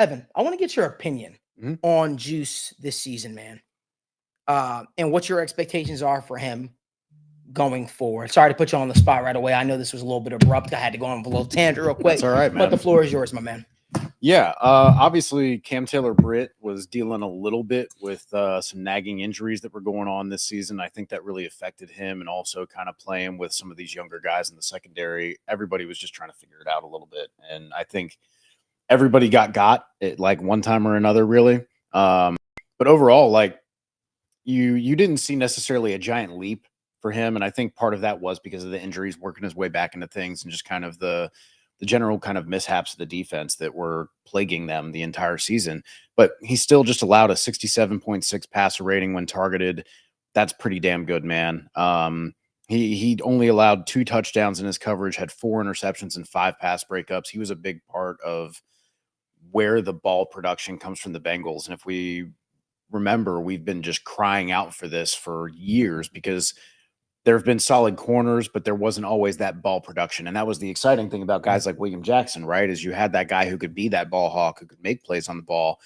Evan, I want to get your opinion Mhm. on Juice this season, man, and what your expectations are for him going forward. Sorry to put you on the spot right away. I know this was a little bit abrupt. I had to go on a little tangent real quick. That's all right, But the man. floor is yours, my man. Yeah, obviously Cam Taylor Britt was dealing a little bit with some nagging injuries that were going on this season. I think that really affected him, and also kind of playing with some of these younger guys in the secondary. Everybody was just trying to figure it out a little bit, and I think everybody got it like one time or another, really. But overall, like you didn't see necessarily a giant leap for him, and I think part of that was because of the injuries, working his way back into things, and just kind of the general kind of mishaps of the defense that were plaguing them the entire season. But he still just allowed a 67.6 passer rating when targeted. That's pretty damn good, man. He only allowed 2 touchdowns in his coverage, had 4 interceptions and 5 pass breakups. He was a big part of where the ball production comes from the Bengals. And if we remember, we've been just crying out for this for years because there have been solid corners, but there wasn't always that ball production. And that was the exciting thing about guys like William Jackson, right? Is you had that guy who could be that ball hawk, who could make plays on the ball.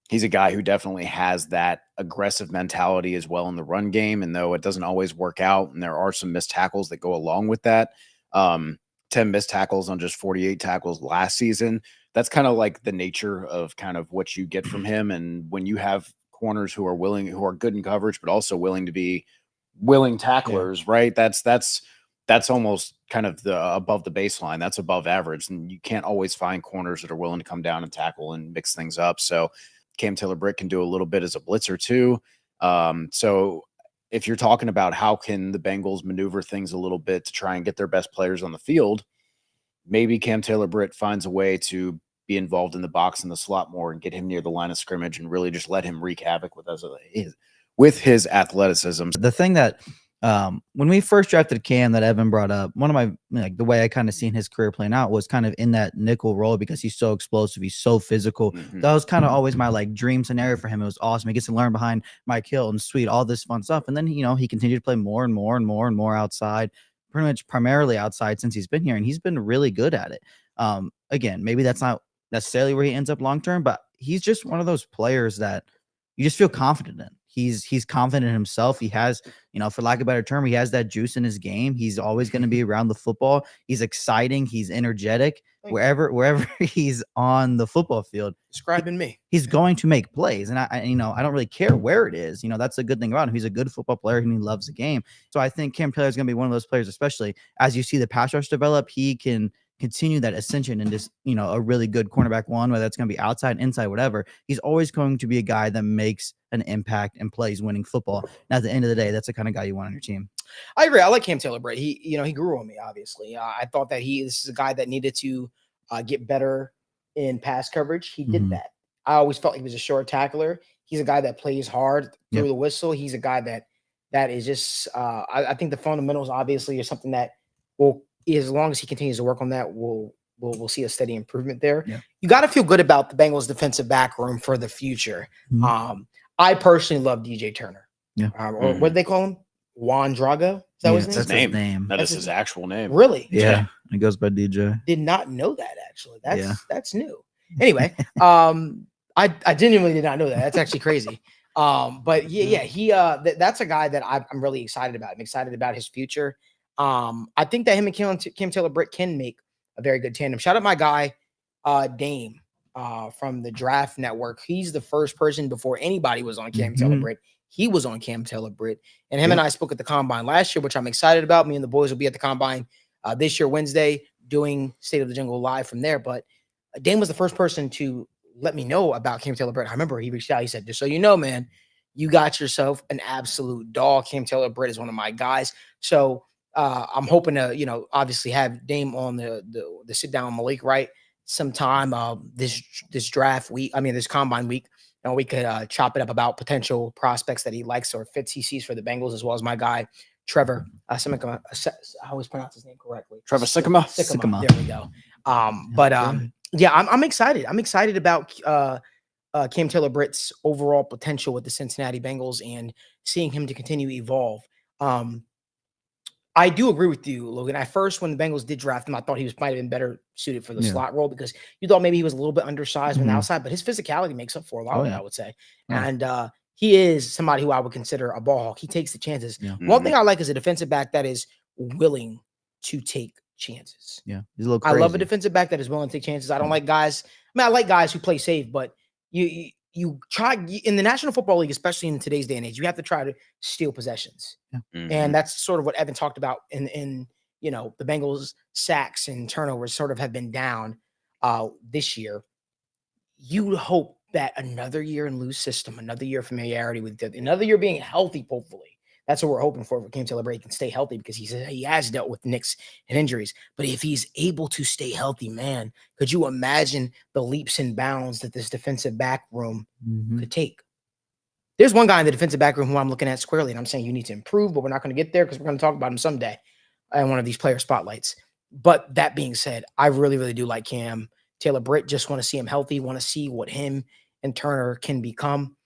He's a guy who definitely has that aggressive mentality as well in the run game. And though it doesn't always work out, and there are some missed tackles that go along with that, 10 missed tackles on just 48 tackles last season, that's kind of like the nature of kind of what you get from him. And when you have corners who are good in coverage, but also willing to be willing tacklers, right? That's almost kind of the above the baseline. That's above average. And you can't always find corners that are willing to come down and tackle and mix things up. So Cam Taylor Britt can do a little bit as a blitzer too. So if you're talking about how can the Bengals maneuver things a little bit to try and get their best players on the field, maybe Cam Taylor Britt finds a way to be involved in the box and the slot more and get him near the line of scrimmage and really just let him wreak havoc with his athleticism. The thing that when we first drafted Cam that Evan brought up, one of my, like, the way I kind of seen his career playing out was kind of in that nickel role because he's so explosive, he's so physical. That was kind of always my like dream scenario for him. It was awesome. He gets to learn behind Mike Hill and sweet, all this fun stuff. And then, he continued to play more and more and more and more outside, pretty much primarily outside since he's been here, and he's been really good at it. Again, maybe that's not necessarily where he ends up long term, but he's just one of those players that you just feel confident in. He's confident in himself. He has, for lack of a better term, he has that juice in his game. He's always going to be around the football. He's exciting. He's energetic. Wherever he's on the football field. Describing me. He's going to make plays. And I don't really care where it is. That's a good thing about him. He's a good football player and he loves the game. So I think Cam Taylor is going to be one of those players, especially as you see the pass rush develop. He can continue that ascension and just, a really good cornerback one, whether that's going to be outside, inside, whatever. He's always going to be a guy that makes an impact and plays winning football. And at the end of the day, that's the kind of guy you want on your team. I agree. I like Cam Taylor Britt. He grew on me, obviously. I thought that this is a guy that needed to get better in pass coverage. He did that. I always felt he was a short tackler. He's a guy that plays hard through the whistle. He's a guy that is just, I think the fundamentals obviously are something that will, as long as he continues to work on that, we'll see a steady improvement there. Yeah. You got to feel good about the Bengals defensive back room for the future. I personally love DJ Turner. Yeah. Or what do they call him? Juan Drago? Is that his name? That is his actual name. Really? Yeah. It goes by DJ. Did not know that, actually. That's new. Anyway, I genuinely did not know that. That's actually crazy. But he that's a guy that I'm really excited about. I'm excited about his future. I think that him and Cam Taylor Britt can make a very good tandem. Shout out my guy, Dame, from the Draft Network. He's the first person before anybody was on Cam Taylor Britt. He was on Cam Taylor Britt, and him and I spoke at the Combine last year, which I'm excited about. Me and the boys will be at the Combine this year, Wednesday, doing State of the Jungle live from there. But Dame was the first person to let me know about Cam Taylor Britt. I remember he reached out. He said, just so you know, man, you got yourself an absolute dog. Cam Taylor Britt is one of my guys. So I'm hoping to, obviously have Dame on the sit down with Malik Wright sometime this draft week. This Combine week. And we could chop it up about potential prospects that he likes or fits he sees for the Bengals, as well as my guy, Trevor Sikkema. I always pronounce his name correctly. Trevor Sikkema. Sikkema. There we go. I'm excited. I'm excited about Cam Taylor Britt's overall potential with the Cincinnati Bengals and seeing him to continue to evolve. I do agree with you, Logan. At first, when the Bengals did draft him, I thought he might have been better suited for the slot role because you thought maybe he was a little bit undersized on the outside, but his physicality makes up for a lot of it, I would say. And he is somebody who I would consider a ball hawk. He takes the chances. One thing I like is a defensive back that is willing to take chances. Yeah, he's a little crazy. I love a defensive back that is willing to take chances. I don't like guys. I mean, I like guys who play safe, but you try in the National Football League, especially in today's day and age, you have to try to steal possessions. And that's sort of what Evan talked about in the Bengals sacks and turnovers sort of have been down this year. You hope that another year in loose system, another year of familiarity with another year being healthy, hopefully. That's what we're hoping for Cam Taylor Britt can stay healthy because he has dealt with nicks and injuries. But if he's able to stay healthy, man, could you imagine the leaps and bounds that this defensive back room could take? There's one guy in the defensive back room who I'm looking at squarely, and I'm saying you need to improve, but we're not going to get there because we're going to talk about him someday in one of these player spotlights. But that being said, I really, really do like Cam Taylor Britt. Just want to see him healthy, want to see what him and Turner can become.